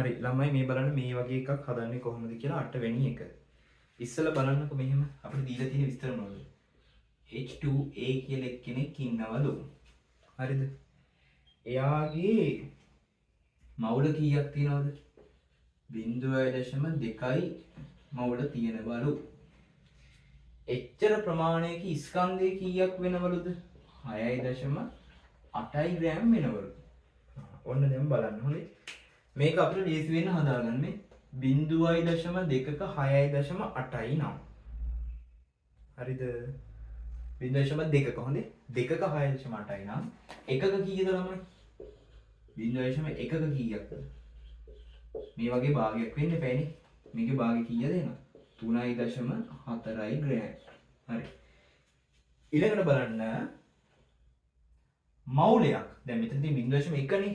හරි ළමයි මේ බලන්න මේ වගේ එකක් හදන්නේ කොහොමද කියලා 8 වෙනි එක. ඉස්සෙල්ලා බලන්නකෝ මෙහෙම අපිට දීලා තියෙන විස්තර මොනවද? H2A කියලා එක්කෙනෙක් ඉන්නවලු. හරිද? එයාගේ මවුල කීයක් තියෙනවද? 0.2යි මවුල තියෙනවලු. එච්චර ප්‍රමාණයක ස්කන්ධය කීයක් වෙනවලුද? 6.8 ග්‍රෑම් වෙනවලු. ඔන්න දැන් බලන්න හොඳේ. මේක අපිට ලේසි වෙන්න හදාගන්නේ 0.2ක 6.8යි නම්. හරිද? 0.2ක හොඳේ. 2ක 6.8යි නම් එකක කීයද ළමයි? 0.1ක කීයක්ද? මේ වගේ භාගයක් වෙන්න එපානේ. මේකේ භාගය කීයද එනවා? 3.4 ග්‍රෑම්. හරි. ඊළඟට බලන්න මවුලයක්. දැන් මෙතන තියෙන 0.1 නේ.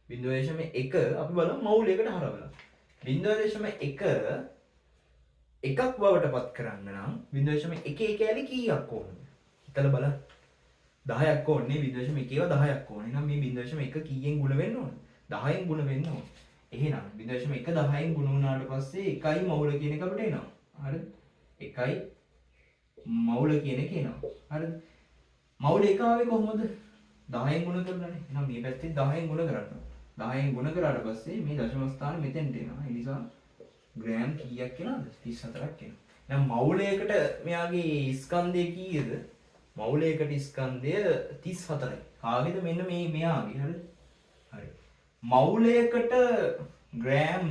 0.1 අපි බලමු මවුලයකට හරවලා. 0.1 එකක් බවට පත් කරන්න නම් 0.1 කැලි කීයක් ඕනද? හිතලා බලන්න. 10ක් ඕනේ 0.1 ඒවා 10ක් ඕනේ. එහෙනම් මේ 0.1 කීයෙන් ගුණ වෙන්න ඕන? 10න් ගුණ වෙන්න ඕන. එහෙනම් 0.1 10න් ගුණ වුණාට පස්සේ 1යි මවුල කියන එක අපිට එනවා. හරිද? 1යි මවුල කියන එක එනවා. හරිද? මවුල එක ආවේ කොහොමද? 10න් ගුණ කරලානේ. එහෙනම් මේ පැත්තේ 10න් ගුණ කරන්න. 10න් ගුණ කරාට පස්සේ මේ දශම ස්ථානේ මෙතෙන්ට එනවා. ඒ නිසා ග්‍රෑම් කීයක් එනවද? 34ක් එනවා. දැන් මවුලයකට මෙයාගේ ස්කන්ධය කීයද? මවුලයකට ස්කන්ධය 34යි. කාගේද? මෙන්න මේ මෙයාගේ. හරිද? හරි. මවුලයකට ග්‍රෑම්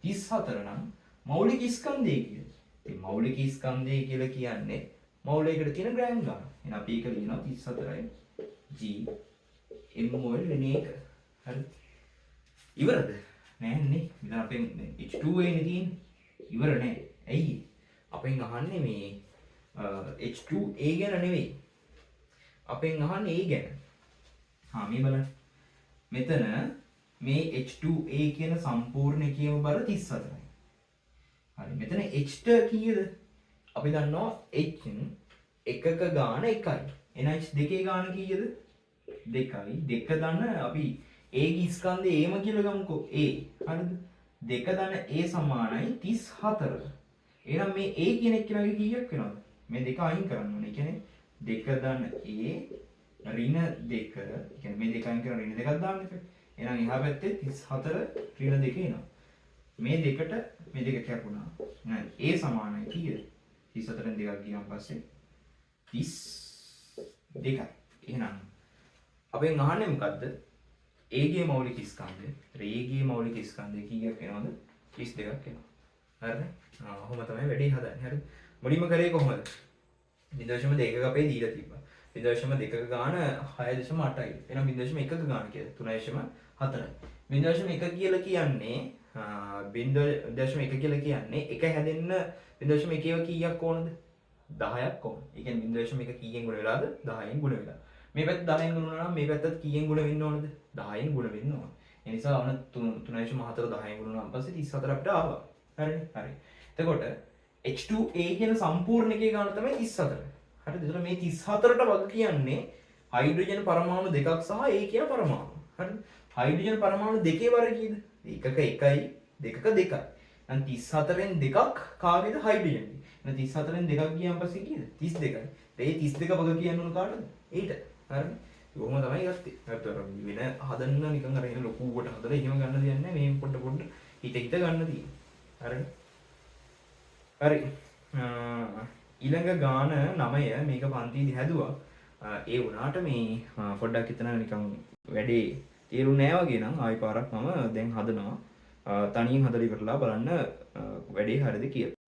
34 නම් මෞලික ස්කන්ධය කීයද? ඉතින් මෞලික ස්කන්ධය කියලා කියන්නේ මවුලයකට තියෙන ග්‍රෑම් ගන්න. එහෙනම් අපි ඒක ලියනවා 34යි G mol වෙන එක. හරි. ඉවරද? නෑනේ. මෙතන අපෙන් H2A නේ තියෙන්නේ. ඉවර නෑ. ඇයි? අපෙන් අහන්නේ මේ H2A ගැන නෙවෙයි. අපෙන් අහන්නේ A ගැන. මේ බලන්න. මෙතන මේ H2A කියන සම්පූර්ණ එකේම බර 34යි. හරි. මෙතන H කීයද? අපි දන්නවා H එකක ගාන 1යි. එහෙනම් H දෙකේ ගාන කීයද? 2යි. 2 දන්න අපි A ගේ ස්කන්ධය Aම කියලා ගමුකෝ. A. හරිද? 2 දන්න A සමානයි 34. එහෙනම් මේ A කියන එක්කෙනාගේ කීයක් වෙනවද? මේ දෙක අයින් කරන්න ඕනේ. ඒ කියන්නේ 2 දන්න A ඍණ 2. ඒ කියන්නේ මේ දෙක අයින් කරලා ඍණ 2ක් දාන්න එපා. එහෙනම් එහා පැත්තේ 34 ඍණ 2 එනවා. මේ දෙකට මේ දෙක කැපුණා. එහෙනම් A සමානයි කීයද? 34න් 2ක් ගියාන් පස්සේ 32යි. එහෙනම් අපෙන් අහන්නේ මොකද්ද? A ගේ මෞලික ස්කන්ධය, A ගේ මෞලික ස්කන්ධය කීයක් වෙනවද? 32ක් එනවා. හරිද? ඔහොම තමයි වැඩේ හදන්නේ. හරිද? මුලින්ම කරේ කොහොමද? 0.2ක අපේ දීලා තිබ්බා. 0.2ක ගාන 6.8යි. එහෙනම් 0.1ක ගාන කියලා 3.4යි. 0.1 කියලා කියන්නේ 0.1 කියලා කියන්නේ එක හැදෙන්න 0.1 කීයක් ඕනද? 10ක් ඕන. ඒ කියන්නේ 0.1 කීයෙන් ගුණ වෙලාද? 10න් ගුණ වෙලා. මේ පැත්ත 10න් ගුණ වුණා නම් මේ පැත්තත් කීයෙන් ගුණ වෙන්න ඕනද? 10න් ගුණ වෙන්න ඕන. ඒ නිසා ඔන්න 3.4 10න් ගුණ වුණාන් පස්සේ 34 අපිට ආවා. හරිනේ? හරි. එතකොට H2A කියන සම්පූර්ණ එකේ ගාන තමයි 34. හරිද? එතකොට මේ 34ට වග කියන්නේ හයිඩ්‍රජන් පරමාණු දෙකක් සහ A කියන පරමාණු. හරිද? හයිඩ්‍රජන් පරමාණු දෙකේ වර කීයද? එකක 1යි, දෙකක 2යි. දැන් 34න් දෙකක් කාගේද? හයිඩ්‍රජන්ගේ. එහෙනම් 34න් දෙකක් ගියාන් පස්සේ කීයද? 32යි. ඒ 32 වග කියන්න ඕන කාටද? ඒට. හරිද? කොහොම තමයි ගත්තේ. හරිද? වෙන හදන්න නිකන් අර එන ලොකුවට හදලා එහෙම ගන්න දෙයක් නැහැ. මේ පොඩ හිත ගන්න තියෙන්නේ. හරිද? හරි. ඊළඟ ගාන 9 මේක පන්තියේදී හැදුවා. ඒ වුණාට මේ පොඩ්ඩක් හිතන නිකන් වැඩේ තේරුන්නේ නැහැ වගේ නම් ආයි පාරක් මම දැන් හදනවා. තනියෙන් හදලා ඉවරලා බලන්න වැඩේ හරියද කියලා.